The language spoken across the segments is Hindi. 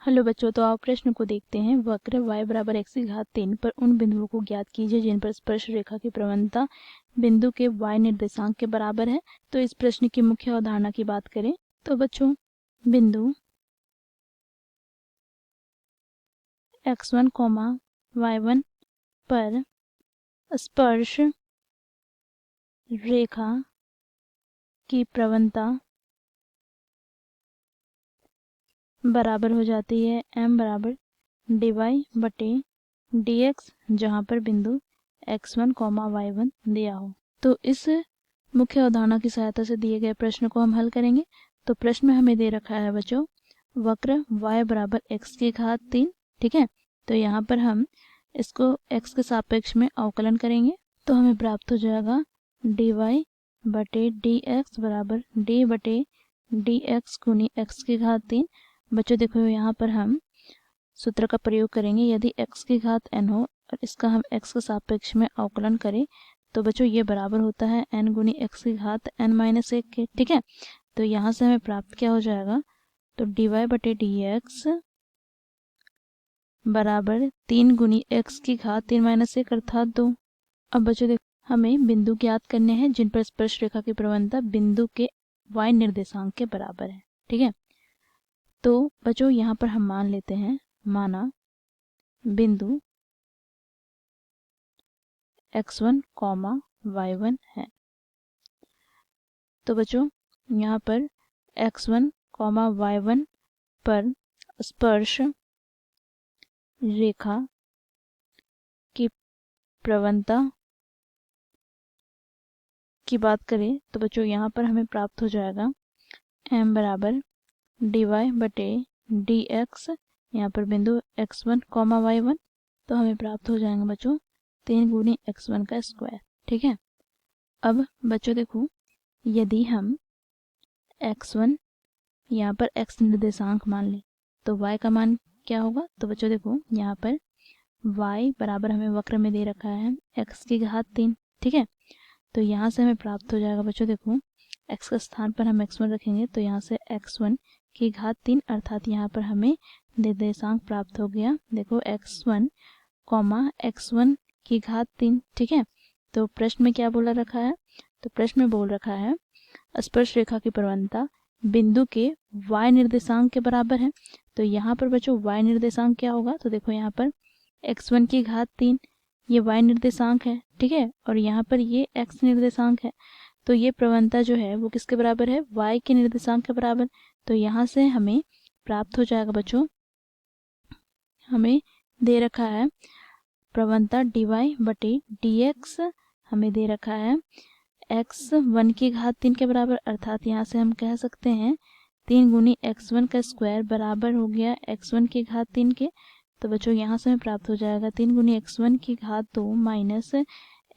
हेलो बच्चों, तो आप प्रश्न को देखते हैं। वक्र y बराबर x की घात 3 पर उन बिंदुओं को ज्ञात कीजिए जिन पर स्पर्श रेखा की प्रवणता बिंदु के y निर्देशांक के बराबर है। तो इस प्रश्न की मुख्य अवधारणा की बात करें तो बच्चों, बिंदु x1, y1 पर स्पर्श रेखा की प्रवणता बराबर हो जाती है m बराबर dy/dx, जहाँ पर बिंदु x1, y1 दिया हो। तो इस मुख्य अवधारणा की सहायता से दिए गए प्रश्न को हम हल करेंगे। तो प्रश्न में हमें दे रखा है बच्चों, वक्र y बराबर x की घात 3, ठीक है। तो यहाँ पर हम इसको x के सापेक्ष में अवकलन करेंगे तो हमें प्राप्त हो जाएगा dy/dx बराबर d/dx गुनी x की घात 3। बच्चों देखो, यहाँ पर हम सूत्र का प्रयोग करेंगे। यदि x की घात n हो और इसका हम x के सापेक्ष में अवकलन करें तो बच्चों ये बराबर होता है n गुनी x की घात n-1 के, ठीक है। तो यहाँ से हमें प्राप्त क्या हो जाएगा, तो dy/dx बराबर 3 गुनी x की घात 3-1 अर्थात 2। अब बच्चों देखो, हमें बिंदु ज्ञात करने हैं जिन पर स्पर्श रेखा की प्रवणता बिंदु के y निर्देशांक के बराबर है, ठीक है। तो बच्चों यहाँ पर हम मान लेते हैं, माना बिंदु x1, y1 है। तो बच्चों यहाँ पर x1, y1 पर स्पर्श रेखा की प्रवणता की बात करें तो बच्चों यहाँ पर हमें प्राप्त हो जाएगा m बराबर dy/dx, यहाँ पर बिंदु x1, y1, तो हमें प्राप्त हो जाएगा बच्चों 3 गुनी x1 का स्क्वायर, ठीक है। अब बच्चों देखो, यदि हम x1 यहाँ पर x निर्देशांक मान लें तो y का मान क्या होगा। तो बच्चों देखो, यहाँ पर y बराबर हमें वक्र में दे रखा है x की घात 3, ठीक है। तो यहाँ से हमें प्राप्त हो जाएगा बच्चों देखो, x के स्थान पर हम x1 रखेंगे तो यहाँ से x1 की घात 3 अर्थात यहाँ पर हमें निर्देशांक प्राप्त हो गया। देखो x1, x1 की घात 3, ठीक है। तो प्रश्न में क्या बोला रखा है, तो प्रश्न में बोल रखा है स्पर्श रेखा की प्रवणता बिंदु के y निर्देशांक के बराबर है। तो यहाँ पर बच्चों y निर्देशांक क्या होगा, तो देखो यहाँ पर x1 की घात 3 ये y निर्देशांक है, ठीक है, और यहाँ पर ये x निर्देशांक है। तो ये प्रवणता जो है वो किसके बराबर है, y के निर्देशांक के बराबर। तो यहाँ से हमें प्राप्त हो जाएगा बच्चों, हमें दे रखा है प्रवणता dy/dx, हमें दे रखा है x1 की घात 3 के बराबर, अर्थात यहाँ से हम कह सकते हैं 3 गुनी x1 का स्क्वायर बराबर हो गया x1 की घात 3 के। तो बच्चों यहाँ से हमें प्राप्त हो जाएगा 3 गुनी x1 की घात 2 माइनस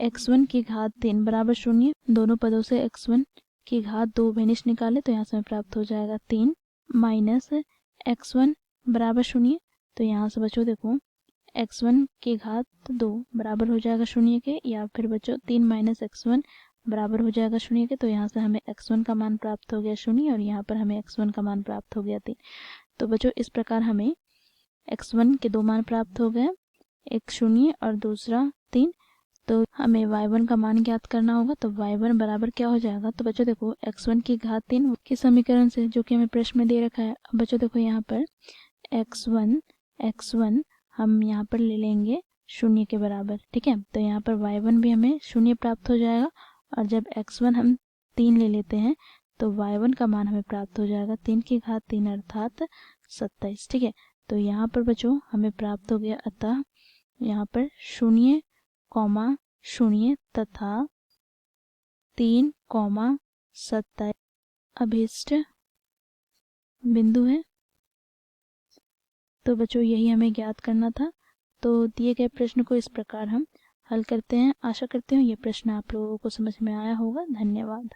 x1 की घात 3 बराबर 0। दोनों पदों से x1 की घात 2 बेनिश निकाले तो यहाँ से हमें प्राप्त हो जाएगा 3 माइनस x1 बराबर 0। तो यहाँ से बच्चों देखो, x1 की घात 2 बराबर हो जाएगा 0 के, या फिर बच्चों 3 माइनस x1 बराबर हो जाएगा 0 के। तो यहाँ से हमें x1 का मान प्राप्त हो गया 0 और यहाँ पर हमें x1 का मान प्राप्त हो गया 3। तो बच्चों इस प्रकार हमें x1 के 2 मान प्राप्त हो गए, एक 0 और दूसरा 3। तो हमें y1 का मान ज्ञात करना होगा। तो y1 बराबर क्या हो जाएगा, तो बच्चों देखो x1 की घात 3 के समीकरण से जो कि हमें प्रश्न में दे रखा है। अब बच्चों देखो यहाँ पर x1 हम यहाँ पर ले लेंगे 0 के बराबर, ठीक है। तो यहाँ पर y1 भी हमें 0 प्राप्त हो जाएगा, और जब x1 हम 3 ले लेते हैं तो y1 का मान हमें प्राप्त हो जाएगा 3 की घात 3 अर्थात 27, ठीक है। तो यहाँ पर बच्चों हमें प्राप्त हो गया, अतः यहाँ पर 0, 0 तथा 3, 27 अभीष्ट बिंदु है। तो बच्चों यही हमें ज्ञात करना था। तो दिए गए प्रश्न को इस प्रकार हम हल करते हैं। आशा करते हैं ये प्रश्न आप लोगों को समझ में आया होगा। धन्यवाद।